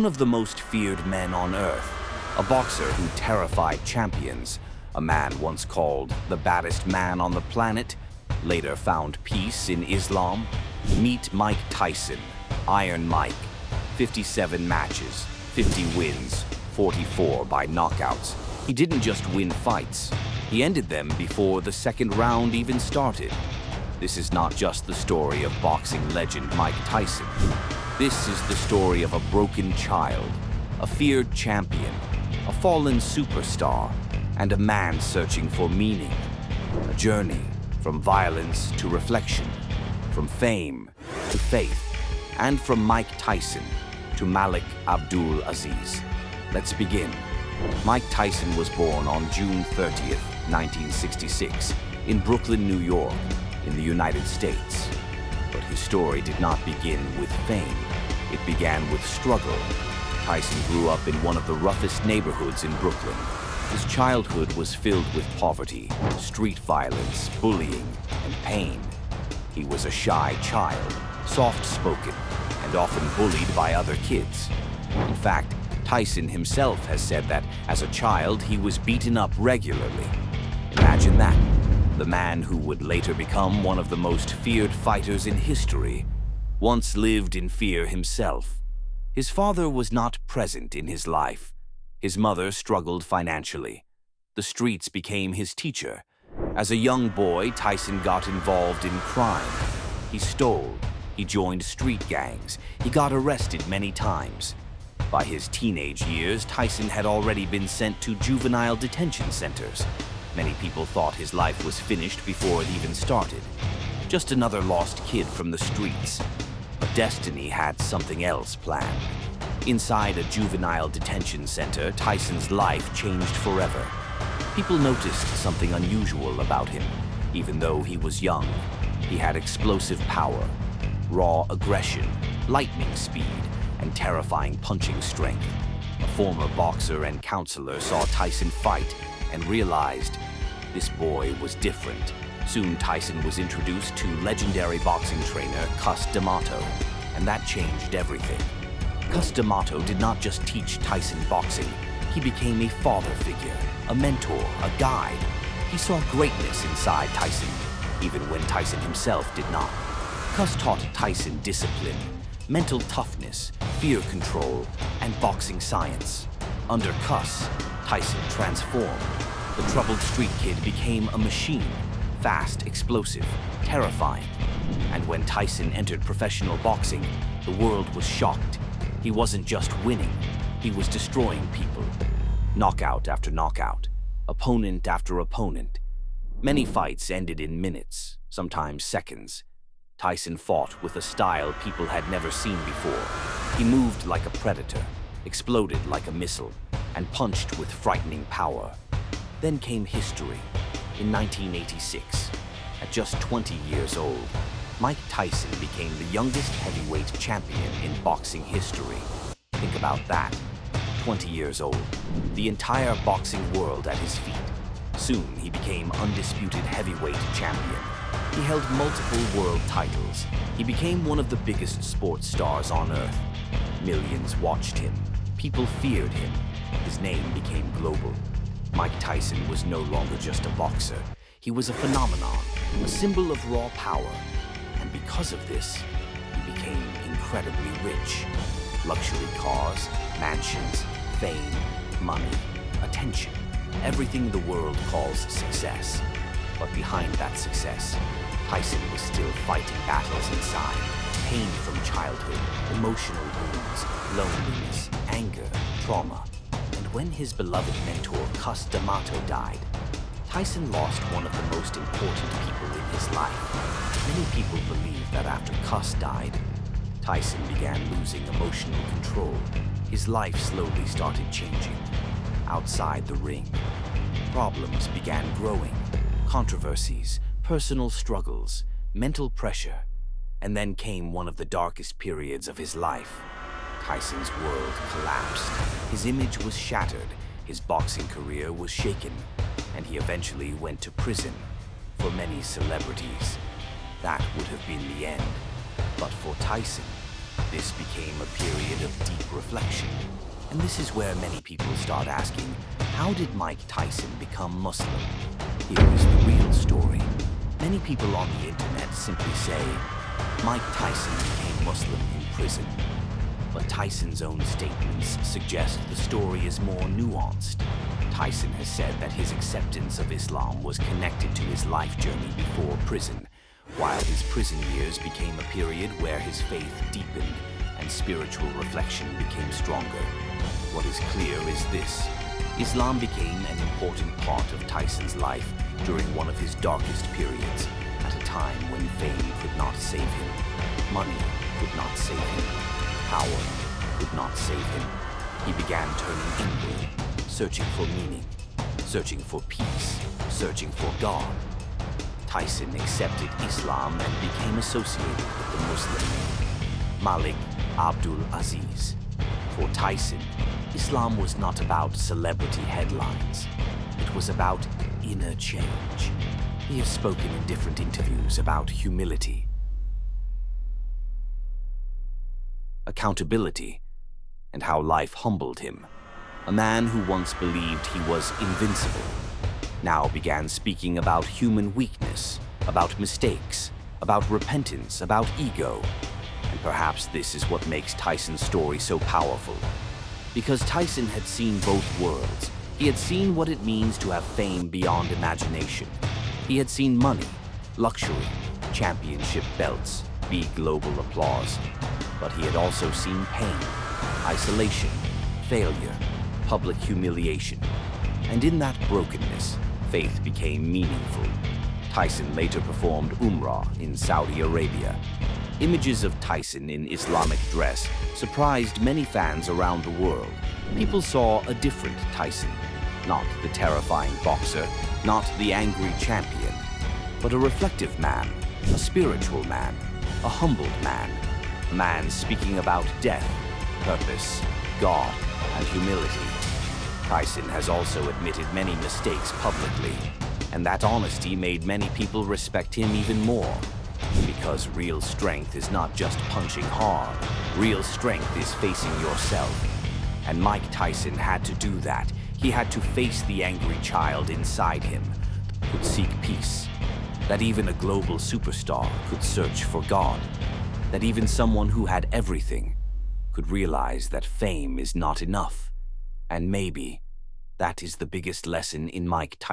one of the most feared men on earth, a boxer who terrified champions, a man once called the baddest man on the planet, later found peace in Islam. Meet Mike Tyson, Iron Mike. 57 matches, 50 wins, 44 by knockouts. He didn't just win fights, he ended them before the second round even started. This is not just the story of boxing legend Mike Tyson. This is the story of a broken child, a feared champion, a fallen superstar, and a man searching for meaning. A journey from violence to reflection, from fame to faith, and from Mike Tyson to Malik Abdul Aziz. Let's begin. Mike Tyson was born on June 30th, 1966, in Brooklyn, New York, in the United States. But his story did not begin with fame. It began with struggle. Tyson grew up in one of the roughest neighborhoods in Brooklyn. His childhood was filled with poverty, street violence, bullying, and pain. He was a shy child, soft-spoken, and often bullied by other kids. In fact, Tyson himself has said that as a child he was beaten up regularly. Imagine that. The man who would later become one of the most feared fighters in history once lived in fear himself. His father was not present in his life. His mother struggled financially. The streets became his teacher. As a young boy, Tyson got involved in crime. He stole. He joined street gangs. He got arrested many times. By his teenage years, Tyson had already been sent to juvenile detention centers. Many people thought his life was finished before it even started. Just another lost kid from the streets. But destiny had something else planned. Inside a juvenile detention center, Tyson's life changed forever. People noticed something unusual about him. Even though he was young, he had explosive power, raw aggression, lightning speed, and terrifying punching strength. A former boxer and counselor saw Tyson fight and realized this boy was different. Soon Tyson was introduced to legendary boxing trainer Cus D'Amato, and that changed everything. Cus D'Amato did not just teach Tyson boxing, he became a father figure, a mentor, a guide. He saw greatness inside Tyson, even when Tyson himself did not. Cus taught Tyson discipline, mental toughness, fear control, and boxing science. Under Cus, Tyson transformed. The troubled street kid became a machine, fast, explosive, terrifying. And when Tyson entered professional boxing, the world was shocked. He wasn't just winning, he was destroying people. Knockout after knockout, opponent after opponent. Many fights ended in minutes, sometimes seconds. Tyson fought with a style people had never seen before. He moved like a predator, exploded like a missile, and punched with frightening power. Then came history. In 1986, at just 20 years old, Mike Tyson became the youngest heavyweight champion in boxing history. Think about that. 20 years old, the entire boxing world at his feet. Soon he became undisputed heavyweight champion. He held multiple world titles. He became one of the biggest sports stars on earth. Millions watched him. People feared him. His name became global. Mike Tyson was no longer just a boxer. He was a phenomenon, a symbol of raw power. And because of this, he became incredibly rich. Luxury cars, mansions, fame, money, attention. Everything the world calls success. But behind that success, Tyson was still fighting battles inside. Pain from childhood, emotional wounds, loneliness, anger, trauma. And when his beloved mentor, Cus D'Amato, died, Tyson lost one of the most important people in his life. Many people believe that after Cus died, Tyson began losing emotional control. His life slowly started changing. Outside the ring, problems began growing. Controversies, personal struggles, mental pressure. And then came one of the darkest periods of his life. Tyson's world collapsed. His image was shattered. His boxing career was shaken. And he eventually went to prison. For many celebrities, that would have been the end. But for Tyson, This became a period of deep reflection. And this is where many people start asking, how did Mike Tyson become Muslim? Here is the real story. Many people on the internet simply say, Mike Tyson became Muslim in prison. But Tyson's own statements suggest the story is more nuanced. Tyson has said that his acceptance of Islam was connected to his life journey before prison, while his prison years became a period where his faith deepened and spiritual reflection became stronger. What is clear is this: Islam became an important part of Tyson's life during one of his darkest periods, at a time when fame could not save him, money could not save him, power could not save him. He began turning inward, searching for meaning, searching for peace, searching for God. Tyson accepted Islam and became associated with the Muslim name, Malik Abdul Aziz. For Tyson, Islam was not about celebrity headlines. It was about inner change. He has spoken in different interviews about humility, accountability, and how life humbled him. A man who once believed he was invincible now began speaking about human weakness, about mistakes, about repentance, about ego. And perhaps this is what makes Tyson's story so powerful. Because Tyson had seen both worlds. He had seen what it means to have fame beyond imagination. He had seen money, luxury, championship belts, big global applause. But he had also seen pain, isolation, failure, public humiliation. And in that brokenness, faith became meaningful. Tyson later performed Umrah in Saudi Arabia. Images of Tyson in Islamic dress surprised many fans around the world. People saw a different Tyson, not the terrifying boxer, not the angry champion, but a reflective man, a spiritual man, a humbled man, a man speaking about death, purpose, God, and humility. Tyson has also admitted many mistakes publicly, and that honesty made many people respect him even more. Because real strength is not just punching hard. Real strength is facing yourself. And Mike Tyson had to do that. He had to face the angry child inside him, could seek peace. That even a global superstar could search for God. That even someone who had everything could realize that fame is not enough. And maybe that is the biggest lesson in Mike Tyson.